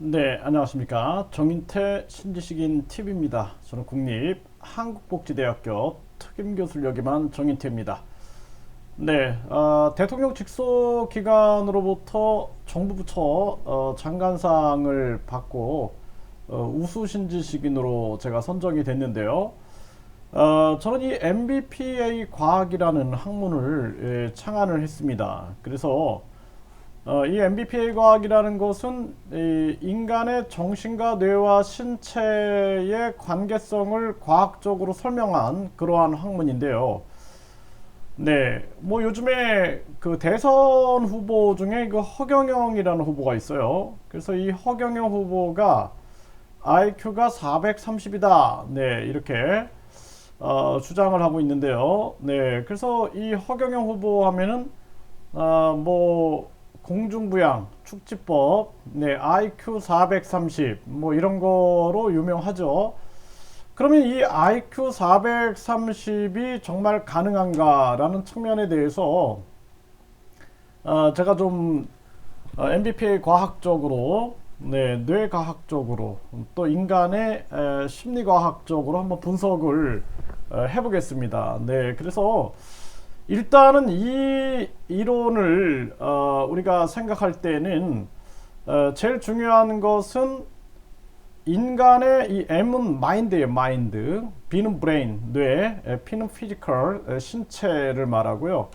네, 안녕하십니까. 정인태 신지식인 TV입니다. 저는 국립한국복지대학교 특임교수를 역임한 정인태입니다. 네, 대통령 직속 기관으로부터 정부 부처 장관상을 받고 우수 신지식인으로 제가 선정이 됐는데요. 저는 이 MBPA 과학이라는 학문을 창안을 했습니다. 그래서 이 MBPA 과학이라는 것은 이 인간의 정신과 뇌와 신체의 관계성을 과학적으로 설명한 그러한 학문인데요. 네, 뭐 요즘에 그 대선 후보 중에 그 허경영이라는 후보가 있어요. 그래서 이 허경영 후보가 IQ가 430이다. 네, 이렇게 주장을 하고 있는데요. 네, 그래서 이 허경영 후보 하면은 뭐 공중부양, 축지법, 네, IQ 430, 뭐 이런 거로 유명하죠. 그러면 이 IQ 430이 정말 가능한가라는 측면에 대해서 제가 좀 MBPA 과학적으로, 네, 뇌과학적으로 또 인간의 심리과학적으로 한번 분석을 해보겠습니다. 네, 그래서 일단은 이 이론을 우리가 생각할 때는 제일 중요한 것은 인간의 이 M은 마인드예요. 마인드, B는 브레인, 뇌, P는 피지컬, 신체를 말하고요.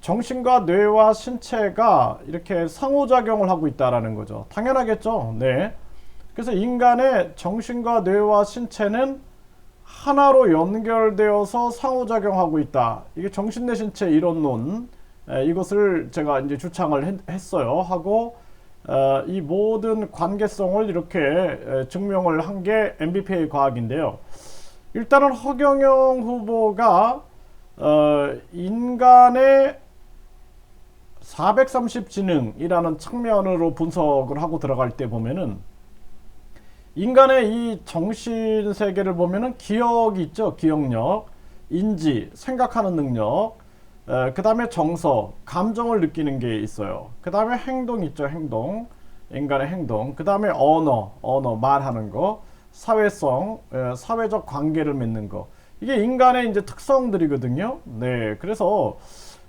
정신과 뇌와 신체가 이렇게 상호작용을 하고 있다라는 거죠. 당연하겠죠. 네. 그래서 인간의 정신과 뇌와 신체는 하나로 연결되어서 상호작용하고 있다. 이게 정신내신체 이론론, 이것을 제가 이제 주창을 했어요. 하고 이 모든 관계성을 이렇게 증명을 한 게 MBPA 과학인데요. 일단은 허경영 후보가 인간의 430 지능이라는 측면으로 분석을 하고 들어갈 때 보면은 인간의 이 정신 세계를 보면은 기억이 있죠. 기억력, 인지, 생각하는 능력, 그 다음에 정서, 감정을 느끼는 게 있어요. 그 다음에 행동 있죠. 행동, 인간의 행동. 그 다음에 언어, 말하는 거, 사회성, 사회적 관계를 맺는 거. 이게 인간의 이제 특성들이거든요. 네, 그래서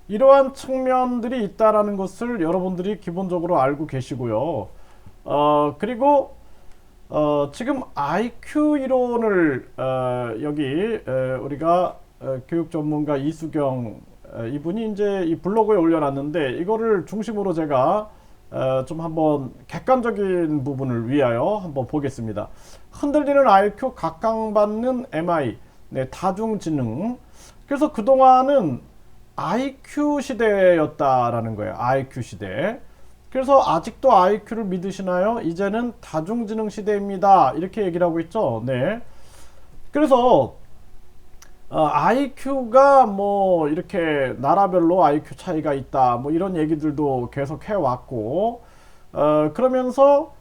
이러한 측면들이 있다라는 것을 여러분들이 기본적으로 알고 계시고요. 그리고 지금 IQ 이론을 여기 우리가 교육 전문가 이수경 이분이 이제 이 블로그에 올려놨는데 이거를 중심으로 제가 좀 한번 객관적인 부분을 위하여 한번 보겠습니다. 흔들리는 IQ 각광받는 MI, 네, 다중지능. 그래서 그동안은 IQ 시대였다라는 거예요. IQ 시대. 그래서 아직도 IQ를 믿으시나요? 이제는 다중지능 시대입니다. 이렇게 얘기를 하고 있죠. 네. 그래서 IQ가 뭐 이렇게 나라별로 IQ 차이가 있다. 뭐 이런 얘기들도 계속 해왔고, 그러면서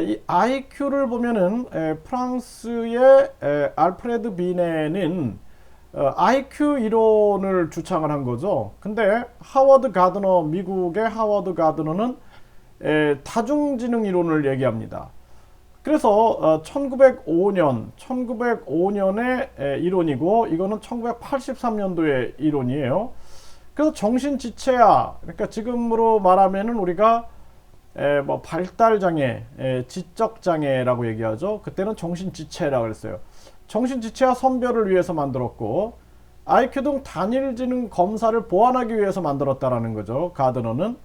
이 IQ를 보면은 프랑스의 알프레드 비네는 IQ 이론을 주창을 한 거죠. 근데 하워드 가드너, 미국의 하워드 가드너는 다중지능 이론을 얘기합니다. 그래서 1905년의 이론이고 이거는 1983년도의 이론이에요. 그래서 정신지체화, 그러니까 지금으로 말하면은 우리가 뭐 발달장애, 지적장애라고 얘기하죠. 그때는 정신지체라고 그랬어요. 정신지체와 선별을 위해서 만들었고 IQ 등 단일지능 검사를 보완하기 위해서 만들었다라는 거죠. 가드너는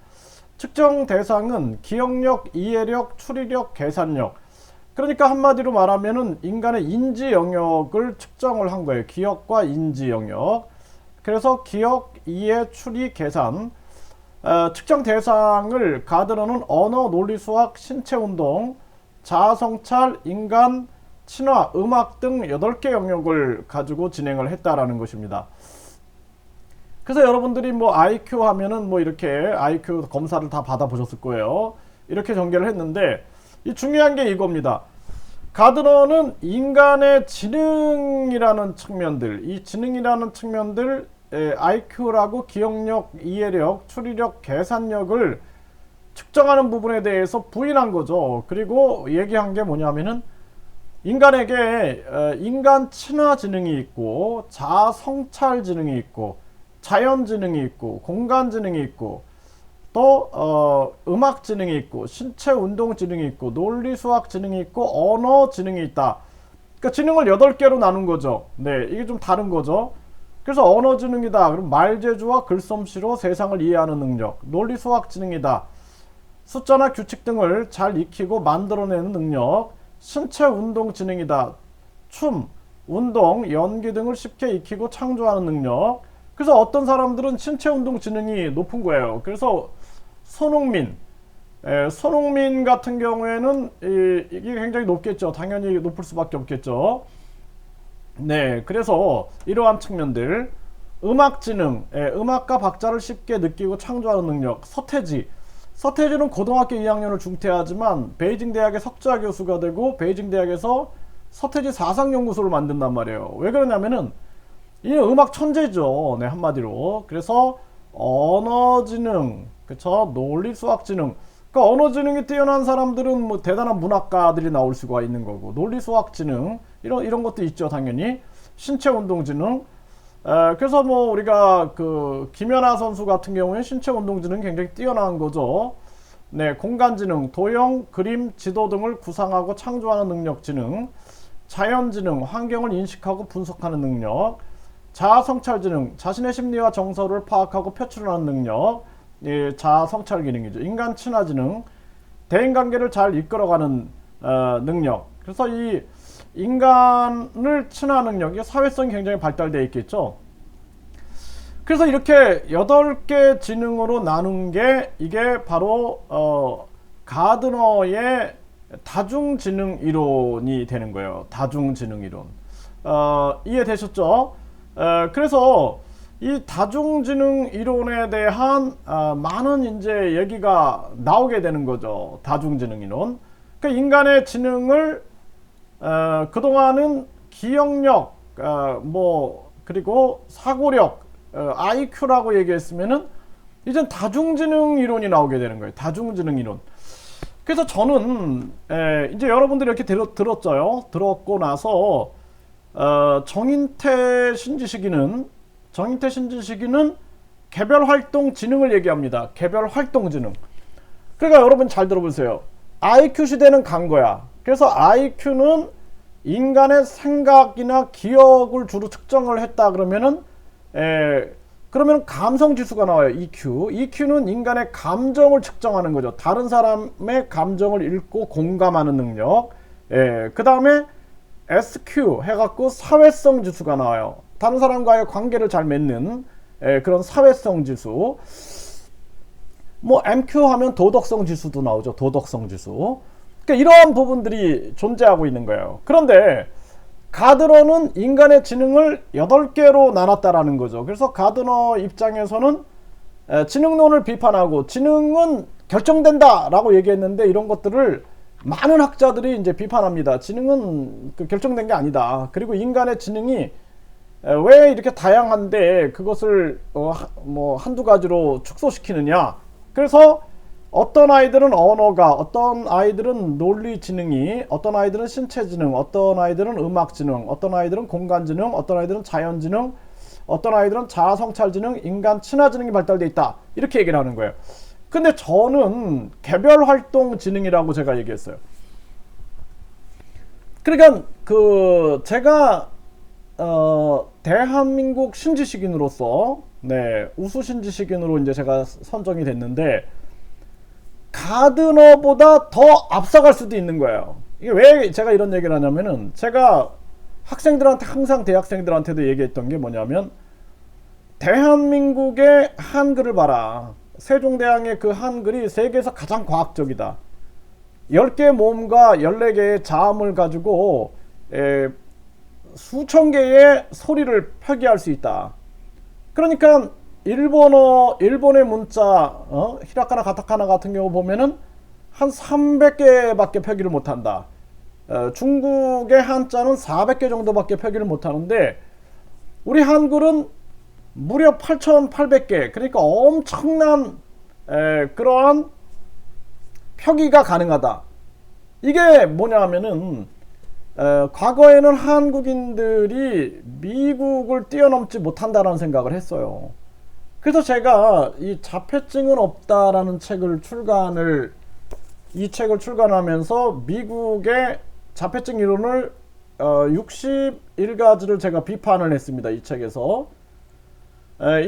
측정 대상은 기억력, 이해력, 추리력, 계산력. 그러니까 한마디로 말하면은 인간의 인지 영역을 측정을 한 거예요. 기억과 인지 영역. 그래서 기억, 이해, 추리, 계산. 측정 대상을 가드너는 언어, 논리, 수학, 신체 운동, 자아 성찰, 인간, 친화, 음악 등 8개 영역을 가지고 진행을 했다라는 것입니다. 그래서 여러분들이 뭐 IQ 하면은 뭐 이렇게 IQ 검사를 다 받아보셨을 거예요. 이렇게 전개를 했는데 이 중요한 게 이겁니다. 가드너는 인간의 지능이라는 측면들, 이 지능이라는 측면들 IQ라고 기억력, 이해력, 추리력, 계산력을 측정하는 부분에 대해서 부인한 거죠. 그리고 얘기한 게 뭐냐면은 인간에게 인간 친화 지능이 있고 자아 성찰 지능이 있고 자연 지능이 있고 공간 지능이 있고 또 음악 지능이 있고 신체 운동 지능이 있고 논리 수학 지능이 있고 언어 지능이 있다. 그러니까 지능을 8개로 나눈 거죠. 네, 이게 좀 다른 거죠. 그래서 언어 지능이다. 그럼 말재주와 글솜씨로 세상을 이해하는 능력. 논리 수학 지능이다. 숫자나 규칙 등을 잘 익히고 만들어내는 능력. 신체 운동 지능이다. 춤, 운동, 연기 등을 쉽게 익히고 창조하는 능력. 그래서 어떤 사람들은 신체 운동 지능이 높은 거예요. 그래서 손흥민 같은 경우에는 이게 굉장히 높겠죠. 당연히 높을 수밖에 없겠죠. 네, 그래서 이러한 측면들. 음악 지능, 음악과 박자를 쉽게 느끼고 창조하는 능력. 서태지는 고등학교 2학년을 중퇴하지만 베이징 대학의 석좌 교수가 되고 베이징 대학에서 서태지 사상연구소를 만든단 말이에요. 왜 그러냐면은 이 음악 천재죠. 네, 한마디로. 그래서 언어지능, 그쵸? 논리수학지능. 그러니까 언어지능이 뛰어난 사람들은 뭐 대단한 문학가들이 나올 수가 있는 거고, 논리수학지능 이런 것도 있죠, 당연히. 신체운동지능. 그래서 뭐 우리가 그 김연아 선수 같은 경우에 신체운동지능 굉장히 뛰어난 거죠. 네, 공간지능, 도형, 그림, 지도 등을 구상하고 창조하는 능력지능, 자연지능, 환경을 인식하고 분석하는 능력, 자아성찰지능, 자신의 심리와 정서를 파악하고 표출하는 능력, 예, 자아성찰 기능이죠. 인간 친화지능, 대인관계를 잘 이끌어가는 능력. 그래서 이 인간을 친화 능력, 사회성이 굉장히 발달되어 있겠죠. 그래서 이렇게 8개 지능으로 나눈 게 이게 바로 가드너의 다중지능 이론이 되는 거예요. 다중지능 이론. 이해되셨죠? 그래서 이 다중지능 이론에 대한 많은 이제 얘기가 나오게 되는 거죠. 다중지능 이론. 그러니까 인간의 지능을 그동안은 기억력, 그리고 사고력, IQ라고 얘기했으면은 이젠 다중지능 이론이 나오게 되는 거예요. 다중지능 이론. 그래서 저는 이제 여러분들이 이렇게 들었죠. 들었고 나서 정인태 신지식인은 개별활동 지능을 얘기합니다. 개별활동 지능. 그러니까 여러분 잘 들어보세요. IQ 시대는 간 거야. 그래서 IQ는 인간의 생각이나 기억을 주로 측정을 했다 그러면은 그러면 감성 지수가 나와요. EQ는 인간의 감정을 측정하는 거죠. 다른 사람의 감정을 읽고 공감하는 능력. 그 다음에 SQ 해갖고 사회성 지수가 나와요. 다른 사람과의 관계를 잘 맺는 그런 사회성 지수. 뭐 MQ 하면 도덕성 지수도 나오죠. 도덕성 지수. 그러니까 이러한 부분들이 존재하고 있는 거예요. 그런데 가드너는 인간의 지능을 8개로 나눴다라는 거죠. 그래서 가드너 입장에서는 지능론을 비판하고 지능은 결정된다 라고 얘기했는데 이런 것들을 많은 학자들이 이제 비판합니다. 지능은 결정된 게 아니다. 그리고 인간의 지능이 왜 이렇게 다양한데 그것을 한두 가지로 축소시키느냐. 그래서 어떤 아이들은 언어가, 어떤 아이들은 논리지능이, 어떤 아이들은 신체지능, 어떤 아이들은 음악지능, 어떤 아이들은 공간지능, 어떤 아이들은 자연지능, 어떤 아이들은 자아성찰지능, 인간 친화지능이 발달되어 있다. 이렇게 얘기를 하는 거예요. 근데 저는 개별활동지능이라고 제가 얘기했어요. 그러니까 제가 대한민국 신지식인으로서 우수 신지식인으로 이제 제가 선정이 됐는데 가드너보다 더 앞서갈 수도 있는 거예요. 이게 왜 제가 이런 얘기를 하냐면은 제가 학생들한테 항상 대학생들한테도 얘기했던 게 뭐냐면 대한민국의 한글을 봐라. 세종대왕의 그 한글이 세계에서 가장 과학적이다. 10개의 모음과 14개의 자음을 가지고 수천 개의 소리를 표기할 수 있다. 그러니까 일본의 문자, 히라카나, 가타카나 같은 경우 보면은 한 300개밖에 표기를 못한다. 중국의 한자는 400개 정도밖에 표기를 못하는데 우리 한글은 무려 8,800개. 그러니까 엄청난 그러한 표기가 가능하다. 이게 뭐냐 하면은 과거에는 한국인들이 미국을 뛰어넘지 못한다라는 생각을 했어요. 그래서 제가 이 자폐증은 없다라는 이 책을 출간하면서 미국의 자폐증 이론을 61가지를 제가 비판을 했습니다. 이 책에서.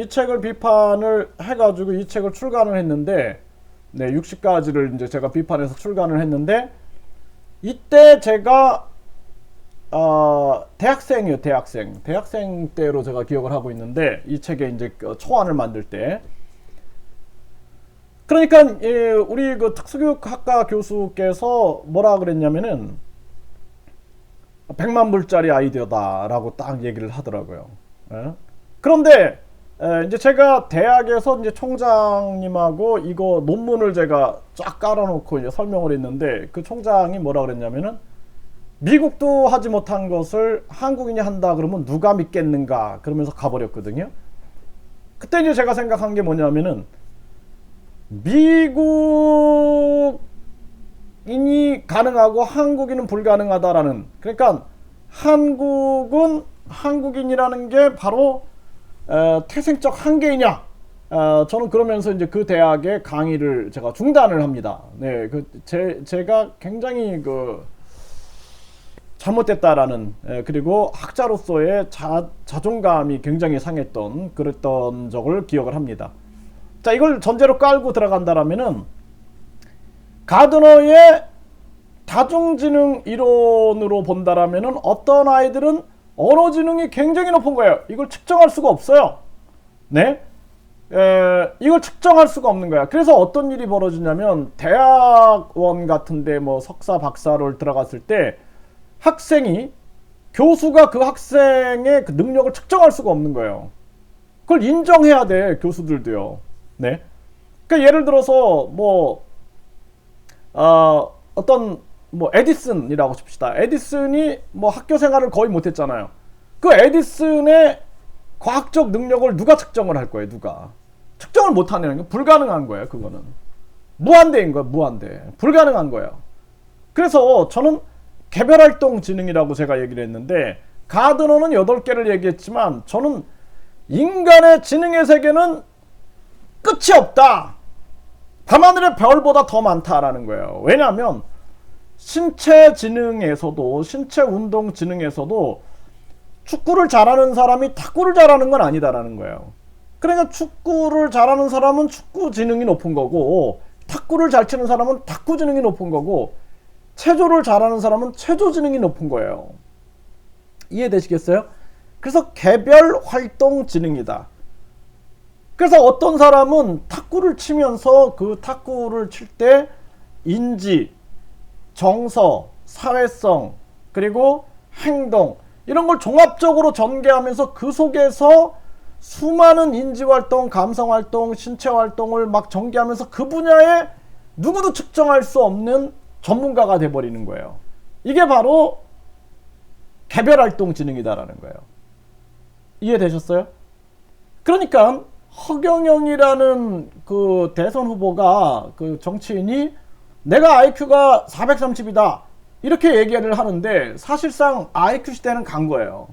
이 책을 비판을 해가지고 이 책을 출간을 했는데, 네, 60가지를 이제 제가 비판해서 출간을 했는데, 이때 제가 대학생이에요. 대학생 때로 제가 기억을 하고 있는데, 이 책에 이제 초안을 만들 때, 그러니까 우리 그 특수교육학과 교수께서 뭐라 그랬냐면은 100만 불짜리 아이디어다라고 딱 얘기를 하더라고요. 그런데 이제 제가 대학에서 이제 총장님하고 이거 논문을 제가 쫙 깔아놓고 이제 설명을 했는데, 그 총장이 뭐라 그랬냐면은 미국도 하지 못한 것을 한국인이 한다 그러면 누가 믿겠는가 그러면서 가버렸거든요. 그때 이제 제가 생각한 게 뭐냐면은 미국인이 가능하고 한국인은 불가능하다라는, 그러니까 한국은 한국인이라는 게 바로 태생적 한계이냐? 저는 그러면서 이제 그 대학의 강의를 제가 중단을 합니다. 네, 제가 굉장히 잘못됐다라는, 그리고 학자로서의 자존감이 굉장히 상했던 그랬던 적을 기억을 합니다. 자, 이걸 전제로 깔고 들어간다라면은 가드너의 다중지능 이론으로 본다라면은 어떤 아이들은 언어 지능이 굉장히 높은 거예요. 이걸 측정할 수가 없어요. 네, 이걸 측정할 수가 없는 거야. 그래서 어떤 일이 벌어지냐면 대학원 같은데 뭐 석사 박사를 들어갔을 때 교수가 그 학생의 그 능력을 측정할 수가 없는 거예요. 그걸 인정해야 돼, 교수들도요. 네. 그러니까 예를 들어서 어떤 에디슨이라고 칩시다. 에디슨이 학교 생활을 거의 못했잖아요. 그 에디슨의 과학적 능력을 누가 측정을 할 거예요? 누가 측정을 못하는 게 불가능한 거예요. 그거는 무한대인 거예요. 무한대, 불가능한 거예요. 그래서 저는 개별활동 지능이라고 제가 얘기를 했는데, 가드너는 8개를 얘기했지만 저는 인간의 지능의 세계는 끝이 없다. 밤하늘의 별보다 더 많다라는 거예요. 왜냐하면 신체 지능에서도, 신체 운동 지능에서도 축구를 잘하는 사람이 탁구를 잘하는 건 아니다라는 거예요. 그러니까 축구를 잘하는 사람은 축구 지능이 높은 거고, 탁구를 잘 치는 사람은 탁구 지능이 높은 거고, 체조를 잘하는 사람은 체조 지능이 높은 거예요. 이해되시겠어요? 그래서 개별 활동 지능이다. 그래서 어떤 사람은 탁구를 치면서 그 탁구를 칠 때 인지, 정서, 사회성, 그리고 행동, 이런 걸 종합적으로 전개하면서 그 속에서 수많은 인지활동, 감성활동, 신체활동을 막 전개하면서 그 분야에 누구도 측정할 수 없는 전문가가 돼버리는 거예요. 이게 바로 개별활동 지능이다라는 거예요. 이해되셨어요? 그러니까 허경영이라는 그 대선 후보가, 그 정치인이 내가 IQ가 430이다 이렇게 얘기를 하는데, 사실상 IQ 시대는 간 거예요.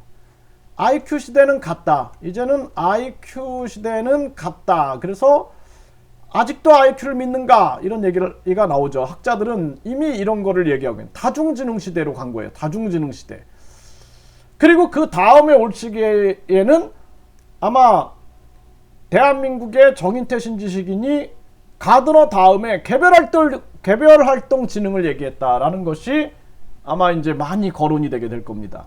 IQ 시대는 갔다. 이제는 IQ 시대는 갔다. 그래서 아직도 IQ를 믿는가 이런 얘기가 나오죠. 학자들은 이미 이런 거를 얘기하고 있는 다중지능 시대로 간 거예요. 다중지능 시대. 그리고 그 다음에 올 시기에는 아마 대한민국의 정인태 신지식인이 가드너 다음에 개별활동 지능을 얘기했다라는 것이 아마 이제 많이 거론이 되게 될 겁니다.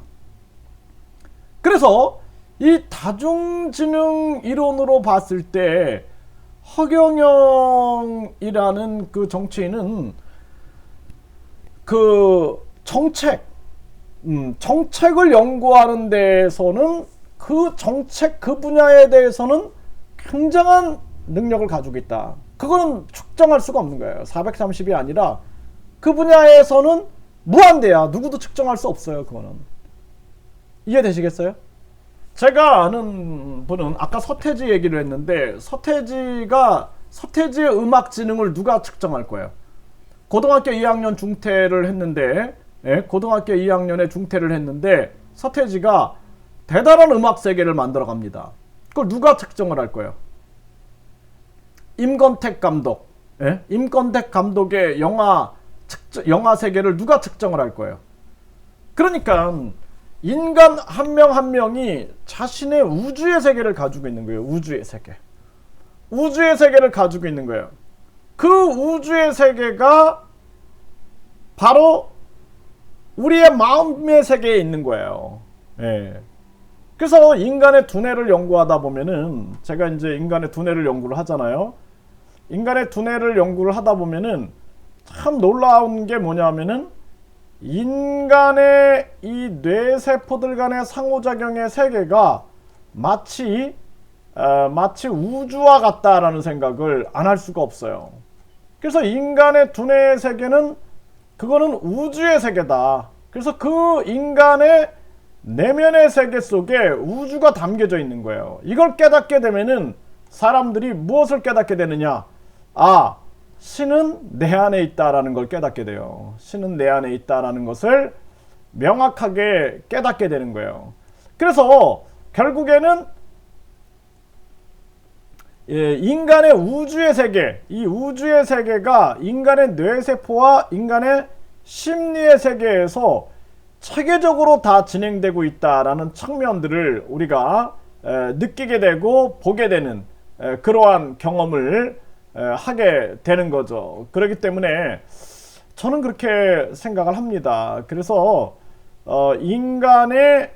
그래서 이 다중지능 이론으로 봤을 때 허경영이라는 그 정치인은 그 정책을 연구하는 데에서는 그 정책 그 분야에 대해서는 굉장한 능력을 가지고 있다. 그거는 측정할 수가 없는 거예요. 430이 아니라 그 분야에서는 무한대야. 누구도 측정할 수 없어요. 그거는. 이해되시겠어요? 제가 아는 분은 아까 서태지 얘기를 했는데, 서태지의 음악 지능을 누가 측정할 거예요? 고등학교 2학년 중퇴를 했는데, 예, 고등학교 2학년에 중퇴를 했는데 서태지가 대단한 음악 세계를 만들어 갑니다. 그걸 누가 측정을 할 거예요? 임권택 감독. 예? 임권택 감독의 영화 세계를 누가 측정을 할 거예요? 그러니까 인간 한 명 한 명이 자신의 우주의 세계를 가지고 있는 거예요. 우주의 세계. 우주의 세계를 가지고 있는 거예요. 그 우주의 세계가 바로 우리의 마음의 세계에 있는 거예요. 예. 그래서 인간의 두뇌를 연구하다 보면은, 제가 이제 인간의 두뇌를 연구를 하잖아요. 인간의 두뇌를 연구를 하다 보면은 참 놀라운 게 뭐냐면은, 인간의 이 뇌세포들 간의 상호작용의 세계가 마치 우주와 같다라는 생각을 안 할 수가 없어요. 그래서 인간의 두뇌의 세계는, 그거는 우주의 세계다. 그래서 그 인간의 내면의 세계 속에 우주가 담겨져 있는 거예요. 이걸 깨닫게 되면은 사람들이 무엇을 깨닫게 되느냐? 아, 신은 내 안에 있다라는 걸 깨닫게 돼요. 신은 내 안에 있다라는 것을 명확하게 깨닫게 되는 거예요. 그래서 결국에는 인간의 우주의 세계, 이 우주의 세계가 인간의 뇌세포와 인간의 심리의 세계에서 체계적으로 다 진행되고 있다라는 측면들을 우리가 느끼게 되고 보게 되는 그러한 경험을 하게 되는 거죠. 그렇기 때문에 저는 그렇게 생각을 합니다. 그래서 인간의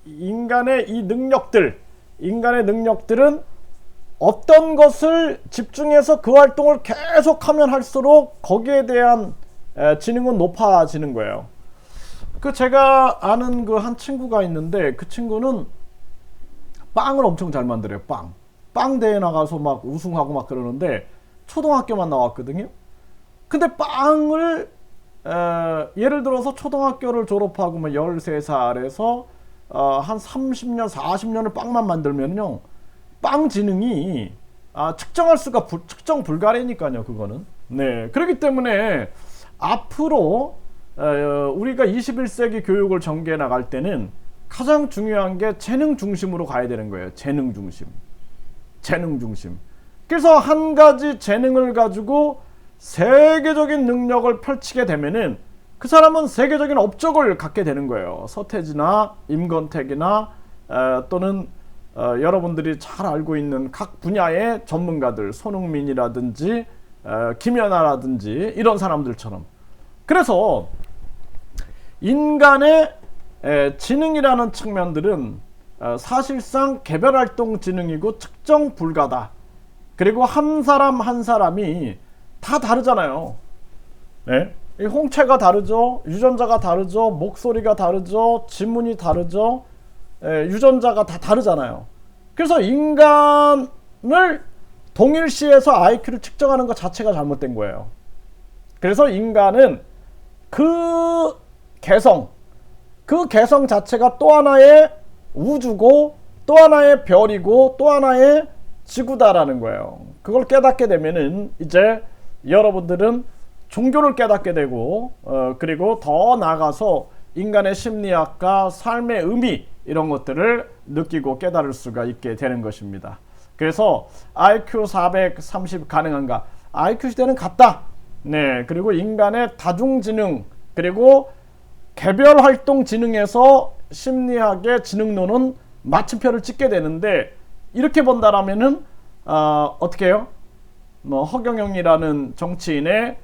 이 능력들, 인간의 능력들은 어떤 것을 집중해서 그 활동을 계속하면 할수록 거기에 대한 지능은 높아지는 거예요. 그 제가 아는 그 한 친구가 있는데, 그 친구는 빵을 엄청 잘 만들어요. 빵 대회 나가서 막 우승하고 막 그러는데 초등학교만 나왔거든요. 근데 빵을 예를 들어서 초등학교를 졸업하고 뭐 13살에서 한 30년 40년을 빵만 만들면요, 빵 지능이 측정 불가래니까요. 그거는. 네, 그렇기 때문에 앞으로 우리가 21세기 교육을 전개해 나갈 때는 가장 중요한 게 재능 중심으로 가야 되는 거예요. 재능 중심. 그래서 한 가지 재능을 가지고 세계적인 능력을 펼치게 되면은 그 사람은 세계적인 업적을 갖게 되는 거예요. 서태지나 임권택이나 또는 여러분들이 잘 알고 있는 각 분야의 전문가들, 손흥민이라든지 김연아라든지 이런 사람들처럼. 그래서 인간의 지능이라는 측면들은 사실상 개별활동 지능이고 측정 불가다. 그리고 한 사람 한 사람이 다 다르잖아요. 네? 이 홍채가 다르죠. 유전자가 다르죠. 목소리가 다르죠. 지문이 다르죠. 유전자가 다 다르잖아요. 그래서 인간을 동일시해서 IQ를 측정하는 것 자체가 잘못된 거예요. 그래서 인간은 그 개성 자체가 또 하나의 우주고 또 하나의 별이고 또 하나의 지구다라는 거예요. 그걸 깨닫게 되면은 이제 여러분들은 종교를 깨닫게 되고 그리고 더 나아가서 인간의 심리학과 삶의 의미 이런 것들을 느끼고 깨달을 수가 있게 되는 것입니다. 그래서 IQ 430 가능한가? IQ 시대는 갔다. 네, 그리고 인간의 다중지능 그리고 개별활동 지능에서 심리학의 지능론은 마침표를 찍게 되는데, 이렇게 본다라면은 어떻게 해요? 뭐 허경영이라는 정치인의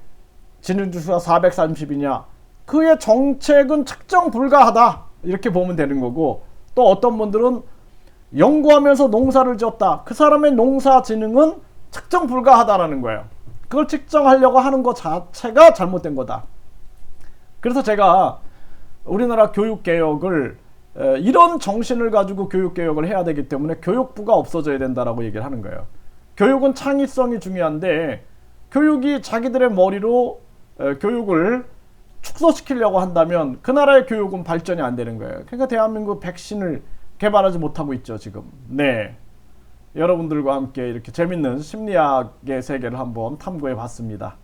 지능지수가 430이냐? 그의 정책은 측정 불가하다. 이렇게 보면 되는 거고, 또 어떤 분들은 연구하면서 농사를 지었다. 그 사람의 농사 지능은 측정 불가하다라는 거예요. 그걸 측정하려고 하는 것 자체가 잘못된 거다. 그래서 제가 우리나라 교육개혁을 이런 정신을 가지고 교육개혁을 해야 되기 때문에 교육부가 없어져야 된다라고 얘기를 하는 거예요. 교육은 창의성이 중요한데 교육이 자기들의 머리로 교육을 축소시키려고 한다면 그 나라의 교육은 발전이 안 되는 거예요. 그러니까 대한민국 백신을 개발하지 못하고 있죠, 지금. 네. 여러분들과 함께 이렇게 재밌는 심리학의 세계를 한번 탐구해 봤습니다.